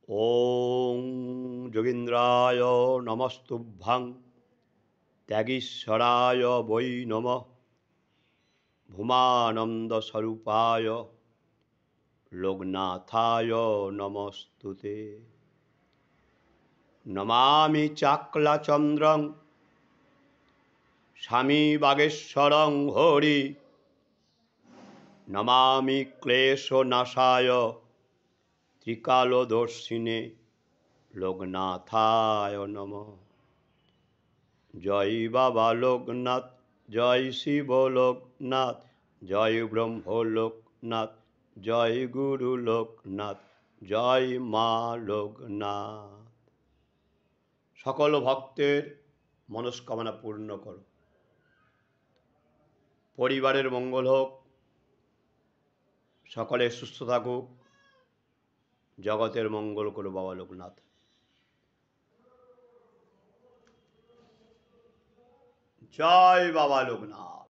ওং যোগীন্দ্রায় নমস্তুভ্যং ত্যাগীশ্বরায় বৈ নমঃ ভূমানন্দ স্বরূপায় লোকনাথায় নমস্তুতে। নমামি চাক্লাচন্দ্রং স্বামী বাগেশ্বরং হরি নমামি ক্লেশনাশায় ত্রিকালদর্শিনে লোকনাথায় নমঃ। জয় বাবা লোকনাথ, জয় শিব লোকনাথ, জয় ব্রহ্ম লোকনাথ, জয় গুরু লোকনাথ, জয় মা লোকনাথ। সকল ভক্তের মনস্কামনা পূর্ণ করো, পরিবারের মঙ্গল হোক, সকলে সুস্থ থাকুক, জগতের মঙ্গল করো বাবা লোকনাথ। জয় বাবা লোকনাথ।